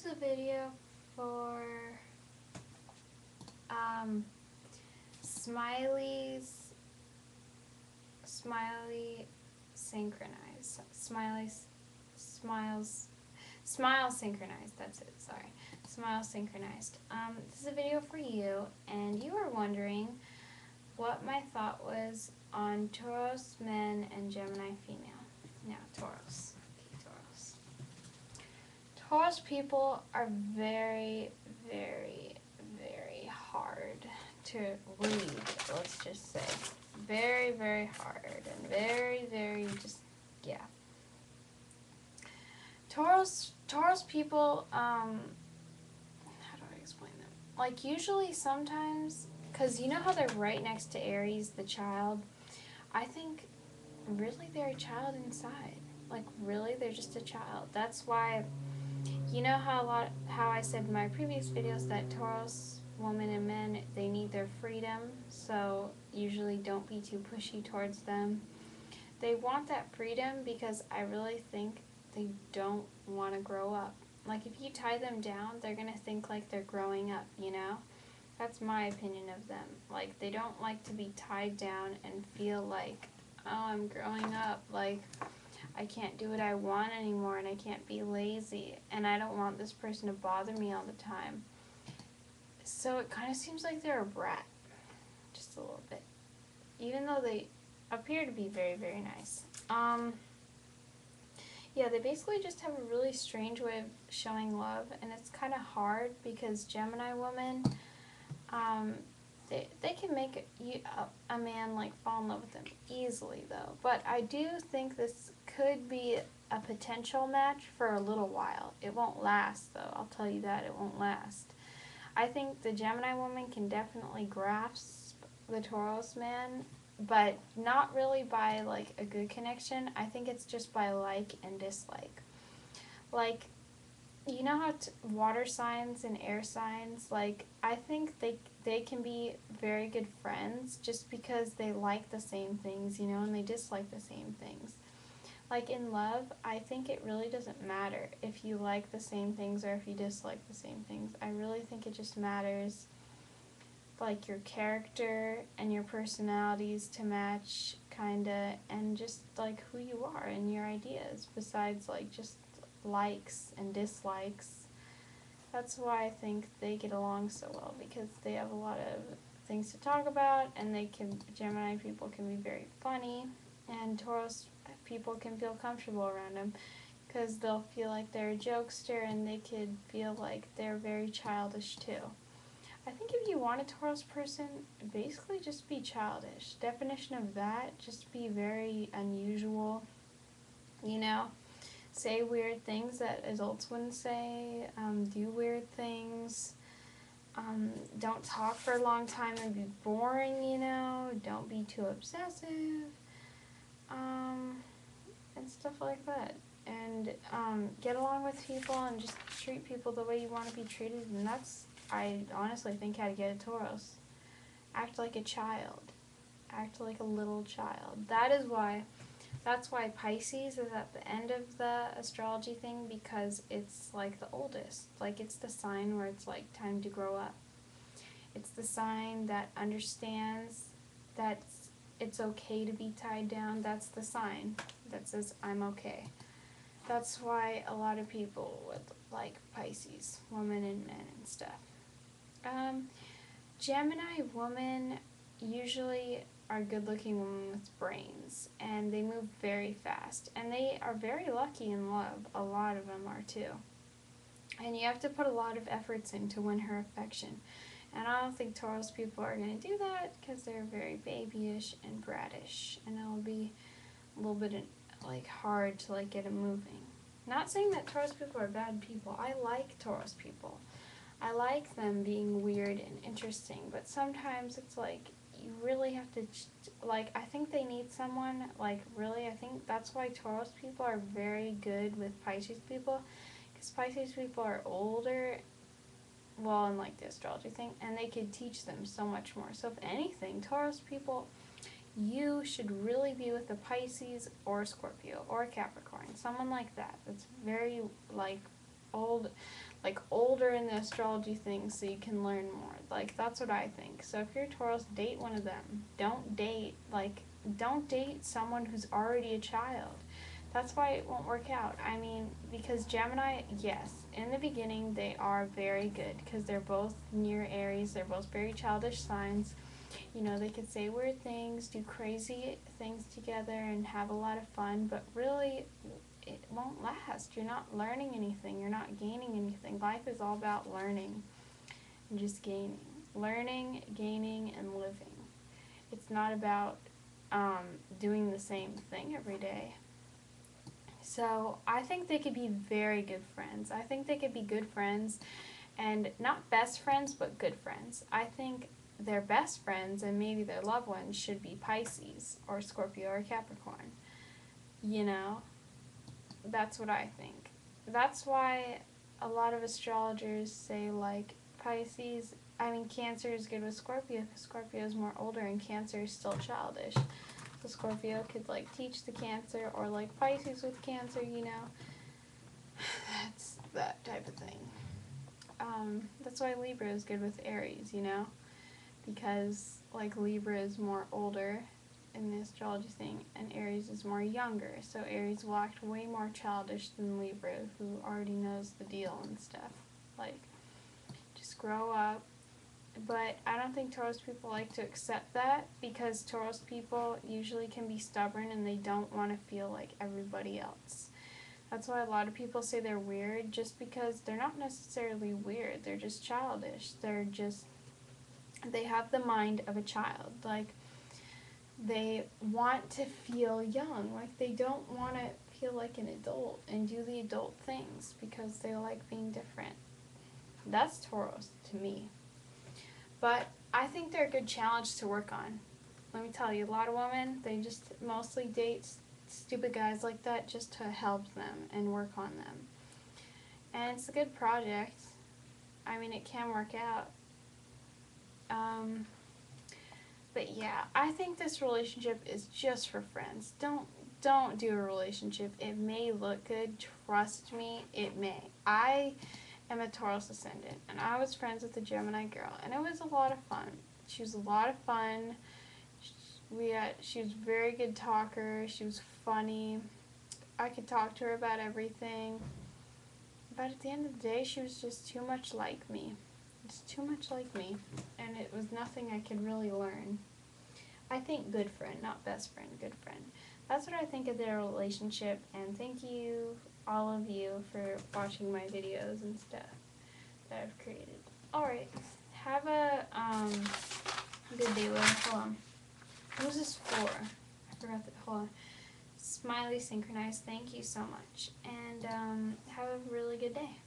is a video for Smiley's Smiley synchronized. Smile synchronized, that's it, sorry. Smile synchronized. This is a video for you, and you are wondering what my thought was on Taurus men and Gemini female. Now, Taurus. Okay, Taurus. Taurus people are very, very, very hard to read, let's just say. Very, very hard and very, very just, yeah. Taurus people, how do I explain them? Like, usually sometimes, because you know how they're right next to Aries, the child? I think really they're a child inside. Like, really, they're just a child. That's why, you know how I said in my previous videos that Taurus women and men, they need their freedom, so usually don't be too pushy towards them. They want that freedom because I really think they don't want to grow up. Like, if you tie them down, they're going to think like they're growing up, you know? That's my opinion of them. Like, they don't like to be tied down and feel like, oh, I'm growing up. Like, I can't do what I want anymore, and I can't be lazy, and I don't want this person to bother me all the time. So it kind of seems like they're a brat, just a little bit. Even though they appear to be very, very nice. Yeah, they basically just have a really strange way of showing love, and it's kind of hard because Gemini women, they can make a man like fall in love with them easily though. But I do think this could be a potential match for a little while. It won't last though, I'll tell you that, it won't last. I think the Gemini woman can definitely grasp the Taurus man, but not really by like a good connection. I think it's just by like and dislike. Like, you know how water signs and air signs, like, I think they can be very good friends just because they like the same things, you know, and they dislike the same things. Like, in love, I think it really doesn't matter if you like the same things or if you dislike the same things. I really think it just matters, like, your character and your personalities to match, kinda, and just, like, who you are and your ideas, besides, like, just likes and dislikes. That's why I think they get along so well, because they have a lot of things to talk about, and Gemini people can be very funny, and Taurus people can feel comfortable around them because they'll feel like they're a jokester, and they could feel like they're very childish too. I think if you want a Taurus person, basically just be childish. Definition of that, just be very unusual, you know? Say weird things that adults wouldn't say, do weird things, don't talk for a long time and be boring, you know? Don't be too obsessive, and stuff like that. And get along with people and just treat people the way you want to be treated. And that's, I honestly think, how to get a Taurus. Act like a child. Act like a little child. That's why Pisces is at the end of the astrology thing, because it's like the oldest. Like, it's the sign where it's like time to grow up. It's the sign that understands that it's okay to be tied down. That's the sign that says, I'm okay. That's why a lot of people would like Pisces, women and men and stuff. Gemini women usually are good-looking women with brains, and they move very fast, and they are very lucky in love. A lot of them are too. And you have to put a lot of efforts in to win her affection. And I don't think Taurus people are going to do that because they're very babyish and brattish, and it'll be a little bit like hard to like get them moving. Not saying that Taurus people are bad people. I like Taurus people. I like them being weird and interesting, but sometimes it's like you really have to, like, I think they need someone, like, really, I think that's why Taurus people are very good with Pisces people, because Pisces people are older, well, in like the astrology thing, and they could teach them so much more. So if anything, Taurus people, you should really be with a Pisces or a Scorpio or a Capricorn, someone like that, that's very, like, older in the astrology things so you can learn more. Like, that's what I think. So if you're Taurus, date one of them. Don't date someone who's already a child. That's why it won't work out. I mean, because Gemini, yes, in the beginning they are very good because they're both near Aries. They're both very childish signs. You know, they could say weird things, do crazy things together, and have a lot of fun, but really, it won't last. You're not learning anything. You're not gaining anything. Life is all about learning and just gaining. Learning, gaining, and living. It's not about doing the same thing every day. So I think they could be very good friends. I think they could be good friends, and not best friends, but good friends. I think their best friends and maybe their loved ones should be Pisces or Scorpio or Capricorn. You know, that's what I think. That's why a lot of astrologers say, like, Cancer is good with Scorpio because Scorpio is more older and Cancer is still childish. So Scorpio could, like, teach the Cancer, or, like, Pisces with Cancer, you know. That's that type of thing. That's why Libra is good with Aries, you know, because, like, Libra is more older in the astrology thing, and Aries is more younger, so Aries will act way more childish than Libra, who already knows the deal and stuff. Like, just grow up. But I don't think Taurus people like to accept that, because Taurus people usually can be stubborn and they don't want to feel like everybody else. That's why a lot of people say they're weird, just because they're not necessarily weird. They're just childish. They have the mind of a child. Like, they want to feel young. Like, they don't want to feel like an adult and do the adult things because they like being different. That's Taurus to me. But I think they're a good challenge to work on. Let me tell you, a lot of women, they just mostly date stupid guys like that just to help them and work on them. And it's a good project. I mean, it can work out. But yeah, I think this relationship is just for friends. Don't do a relationship. It may look good. Trust me, it may. I am a Taurus ascendant, and I was friends with a Gemini girl, and it was a lot of fun. She was a lot of fun. She was a very good talker. She was funny. I could talk to her about everything. But at the end of the day, she was just too much like me. Just too much like me. And it was nothing I could really learn. I think good friend, not best friend, good friend. That's what I think of their relationship, and thank you, all of you, for watching my videos and stuff that I've created. Alright, have a good day, love. Hold on. Who's this for? I forgot that. Hold on. Smiley synchronized. Thank you so much. And have a really good day.